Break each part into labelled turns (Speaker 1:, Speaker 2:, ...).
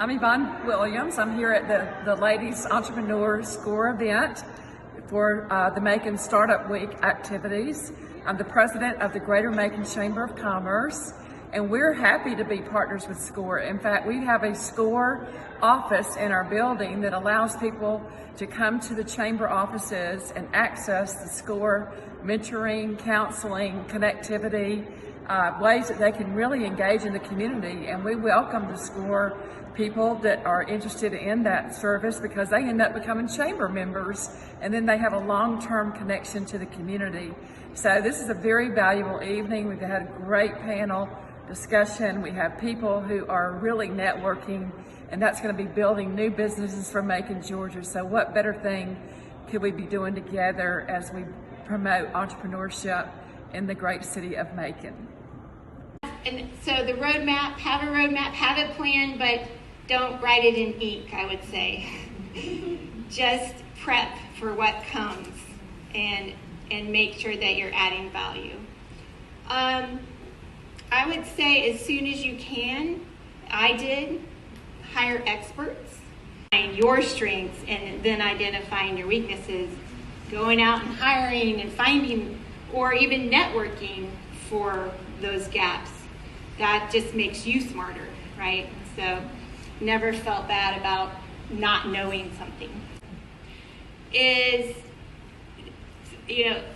Speaker 1: I'm Yvonne Williams. I'm here at the Ladies Entrepreneur SCORE event for the Macon Startup Week activities. I'm the president of the Greater Macon Chamber of Commerce, and we're happy to be partners with SCORE. In fact, we have a SCORE office in our building that allows people to come to the chamber offices and access the SCORE mentoring, counseling, connectivity, ways that they can really engage in the community. And we welcome the SCORE people that are interested in that service because they end up becoming chamber members, and then they have a long-term connection to the community. So this is a very valuable evening. We've had a great panel discussion. We have people who are really networking, and that's going to be building new businesses for Macon, Georgia. So what better thing could we be doing together as we promote entrepreneurship in the great city of Macon?
Speaker 2: And so the roadmap, have a plan, but don't write it in ink, I would say. Just prep for what comes and make sure that you're adding value. I would say as soon as you can, I did, hire experts, find your strengths and then identifying your weaknesses, going out and hiring and finding or even networking for those gaps. That just makes you smarter, right? So never felt bad about not knowing something.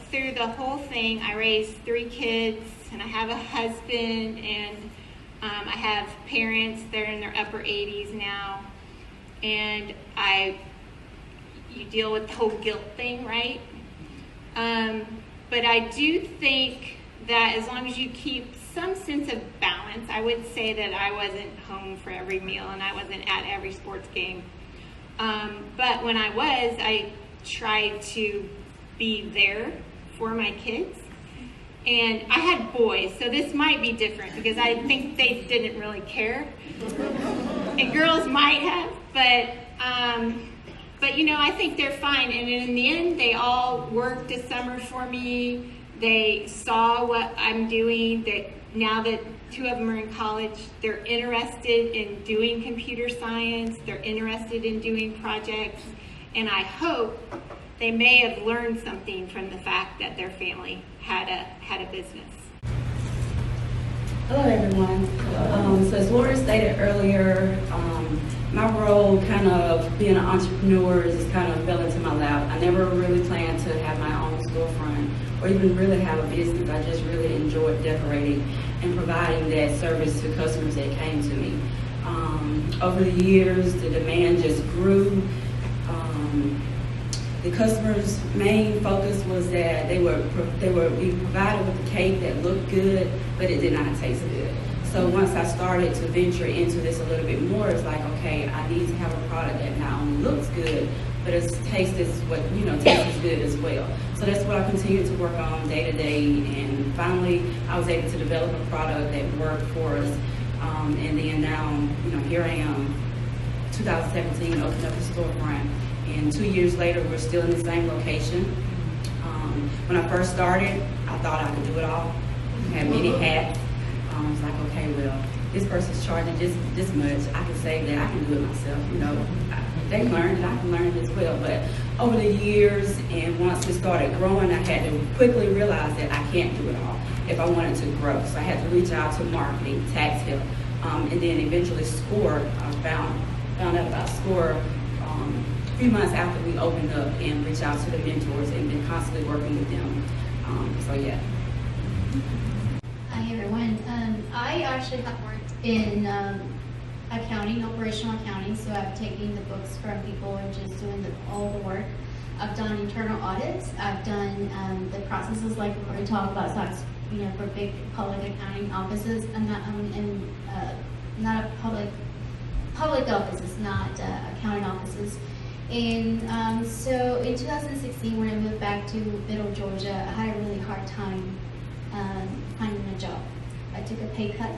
Speaker 2: Through the whole thing, I raised 3 kids and I have a husband and I have parents, they're in their upper 80s now. And you deal with the whole guilt thing, right? But I do think that as long as you keep some sense of balance, I would say that I wasn't home for every meal and I wasn't at every sports game. But when I was, I tried to be there for my kids. And I had boys, so this might be different because I think they didn't really care. And girls might have, but I think they're fine. And in the end, they all worked this summer for me. They saw what I'm doing. That now that 2 of them are in college, they're interested in doing computer science. They're interested in doing projects. And I hope they may have learned something from the fact that their family had a business.
Speaker 3: Hello everyone. So as Laura stated earlier, my role kind of being an entrepreneur just kind of fell into my lap. I never really planned to have my own storefront or even really have a business. I just really enjoyed decorating and providing that service to customers that came to me. Over the years, the demand just grew. The customers' main focus was that they were being provided with a cake that looked good, but it did not taste good. So once I started to venture into this a little bit more, it's like, okay, I need to have a product that not only looks good, but it tastes as good as well. So that's what I continued to work on day to day, and finally I was able to develop a product that worked for us. And then now, here I am, 2017, opened up a storefront. And 2 years later, we're still in the same location. When I first started, I thought I could do it all. I had many hats. I was like, okay, well, this person's charging this much. I can save that. I can do it myself. They learned it. I can learn it as well. But over the years, and once we started growing, I had to quickly realize that I can't do it all if I wanted to grow. So I had to reach out to marketing, tax help, and then eventually SCORE. I found out about SCORE a few months after we opened up, and reached out to the mentors and been constantly working with them. Yeah.
Speaker 4: Hi everyone. I actually have worked in accounting, operational accounting, so I've taken the books from people and just doing all the work. I've done internal audits. I've done the processes like we're going to talk about, for big public accounting offices, and not public offices, not accounting offices. And so in 2016, when I moved back to Middle Georgia, I had a really hard time finding a job. I took a pay cut.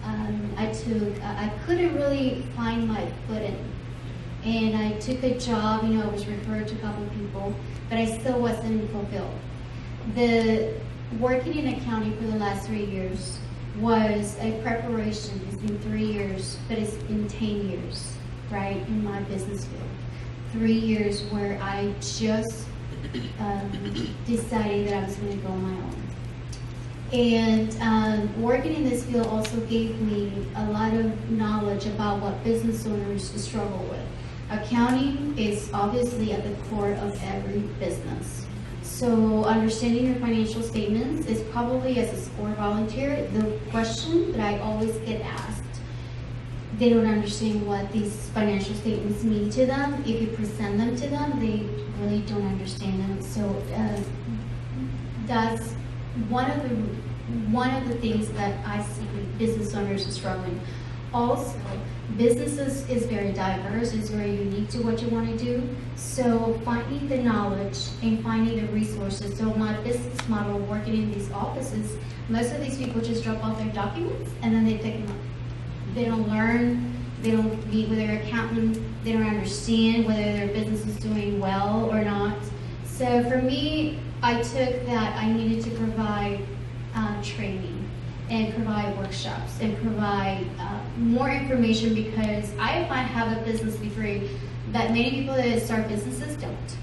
Speaker 4: I couldn't really find my footing. And I took a job, I was referred to a couple of people, but I still wasn't fulfilled. Working in accounting for the last 3 years was a preparation. It's been 3 years, but it's been 10 years, right, in my business field. 3 years where I just decided that I was going to go on my own. And working in this field also gave me a lot of knowledge about what business owners struggle with. Accounting is obviously at the core of every business. So understanding your financial statements is probably, as a SCORE volunteer, the question that I always get asked. They don't understand what these financial statements mean to them. If you present them to them, they really don't understand them. So that's one of the things that I see business owners are struggling. Also, businesses is very diverse, it's very unique to what you want to do. So finding the knowledge and finding the resources. So my business model working in these offices, most of these people just drop off their documents and then they pick them up. They don't learn, they don't meet with their accountant, they don't understand whether their business is doing well or not. So for me, I took that I needed to provide training and provide workshops and provide more information, because I might have a business degree that many people that start businesses don't.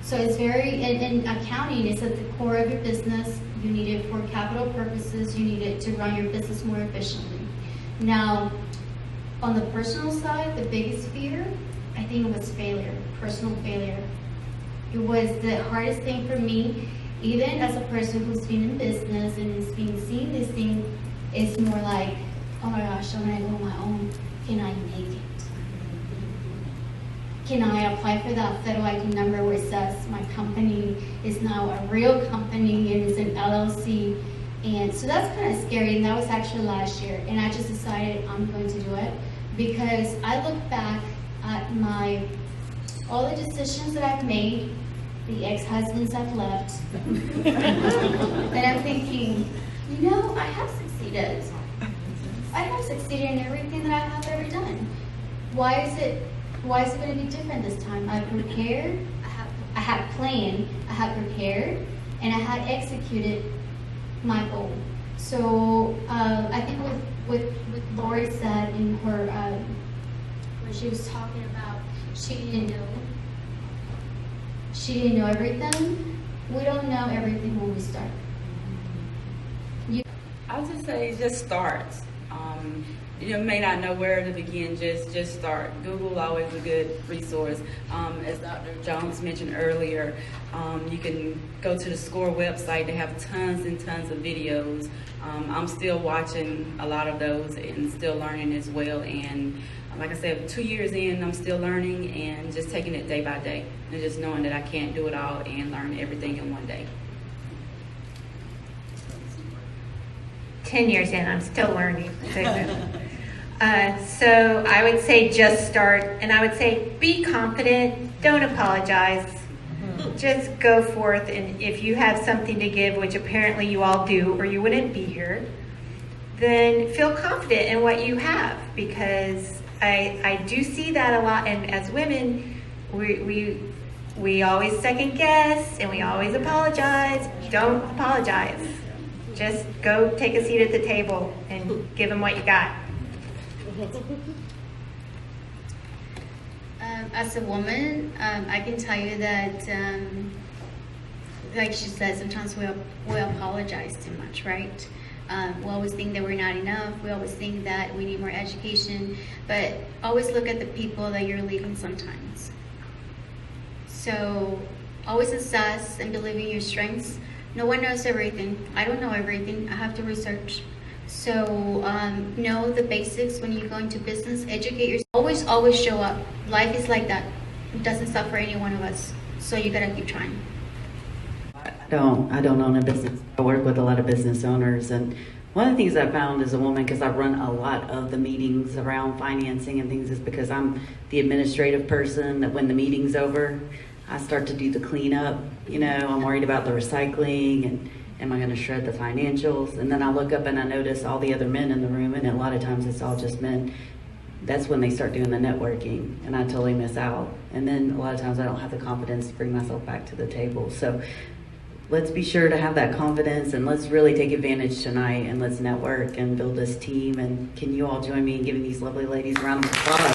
Speaker 4: So it's very, in accounting is at the core of your business. You need it for capital purposes. You need it to run your business more efficiently. Now, on the personal side, the biggest fear, I think it was failure, personal failure. It was the hardest thing for me, even as a person who's been in business and has been seeing this thing, it's more like, oh my gosh, when I go on my own, can I make it? Can I apply for that federal ID number where it says my company is now a real company and it's an LLC? And so that's kind of scary, and that was actually last year. And I just decided I'm going to do it because I look back at all the decisions that I've made, the ex-husbands I've left, and I'm thinking, you know, I have succeeded. I have succeeded in everything that I have ever done. Why is it going to be different this time? I prepared, I had planned, I had prepared, and I had executed my goal. So I think what Lori said in her, when she was talking about she didn't know everything. We don't know everything when we start.
Speaker 3: I would just say just start. You may not know where to begin, just start. Google always a good resource. As Dr. Jones mentioned earlier, you can go to the SCORE website. They have tons and tons of videos. I'm still watching a lot of those and still learning as well. And like I said, 2 years in, I'm still learning and just taking it day by day and just knowing that I can't do it all and learn everything in one day.
Speaker 5: 10 years in, I'm still learning. So I would say just start, and I would say be confident, don't apologize, just go forth, and if you have something to give, which apparently you all do or you wouldn't be here, then feel confident in what you have, because I do see that a lot, and as women, we always second guess and we always apologize. Don't apologize. Just go take a seat at the table and give them what you got.
Speaker 4: As a woman, I can tell you that, like she said, sometimes we apologize too much, right? We always think that we're not enough. We always think that we need more education, but always look at the people that you're leading sometimes. So always assess and believe in your strengths. No one knows everything. I don't know everything. I have to research. So know the basics when you go into business. Educate yourself. Always show up. Life is like that. It doesn't stop for any one of us. So you gotta keep trying.
Speaker 6: I don't own a business. I work with a lot of business owners, and one of the things I found as a woman, because I run a lot of the meetings around financing and things, is because I'm the administrative person that when the meeting's over, I start to do the cleanup. You know, I'm worried about the recycling and am I going to shred the financials? And then I look up and I notice all the other men in the room, and a lot of times it's all just men. That's when they start doing the networking, and I totally miss out. And then a lot of times I don't have the confidence to bring myself back to the table. So let's be sure to have that confidence, and let's really take advantage tonight, and let's network and build this team. And can you all join me in giving these lovely ladies a round of applause?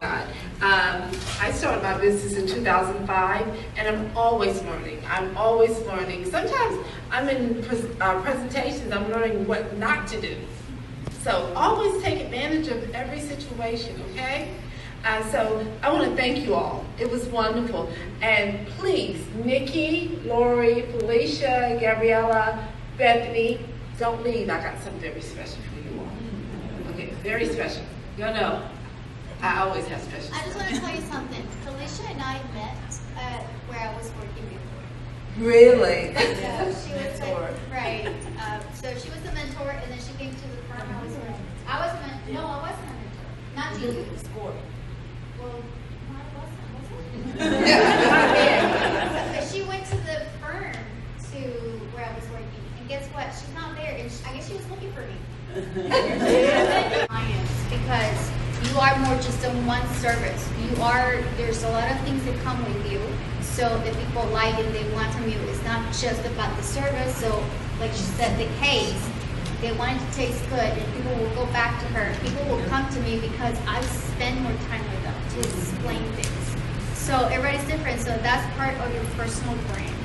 Speaker 7: I started my business in 2005, and I'm always learning. I'm always learning. Sometimes I'm in presentations, I'm learning what not to do. So always take advantage of every situation, okay? So I want to thank you all. It was wonderful. And please, Nikki, Lori, Felicia, Gabriella, Bethany, don't leave. I got something very special for you all. Okay, very special. Y'all know, I always have special
Speaker 4: I just
Speaker 7: stuff.
Speaker 4: want to tell you something. Felicia and I met at where I was working before.
Speaker 7: Really?
Speaker 4: So she was
Speaker 7: Mentor.
Speaker 4: right. So she was the mentor, and then she came to the firm I was with. I wasn't a mentor. Not to you. Well, no, I wasn't. But she went to the firm to where I was working, and guess what? She's not there, and I guess she was looking for me. Clients, because you are more just than one service. There's a lot of things that come with you. So if people like and they want from you, it's not just about the service. So like she said, the case, they want it to taste good, and people will go back to her. People will come to me because I spend more time with them to explain things. So everybody's different. So that's part of your personal brand.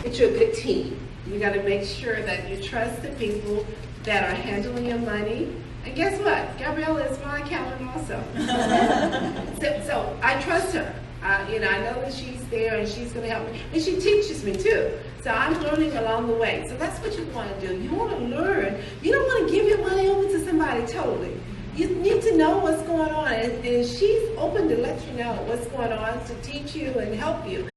Speaker 7: It's a good team. You got to make sure that you trust the people that are handling your money. And guess what? Gabriella is my accountant also. so I trust her. I know that she's there and she's going to help me. And she teaches me too. So I'm learning along the way. So that's what you want to do. You want to learn. You don't want to give your money over to somebody totally. You need to know what's going on. And she's open to let you know what's going on, to teach you and help you.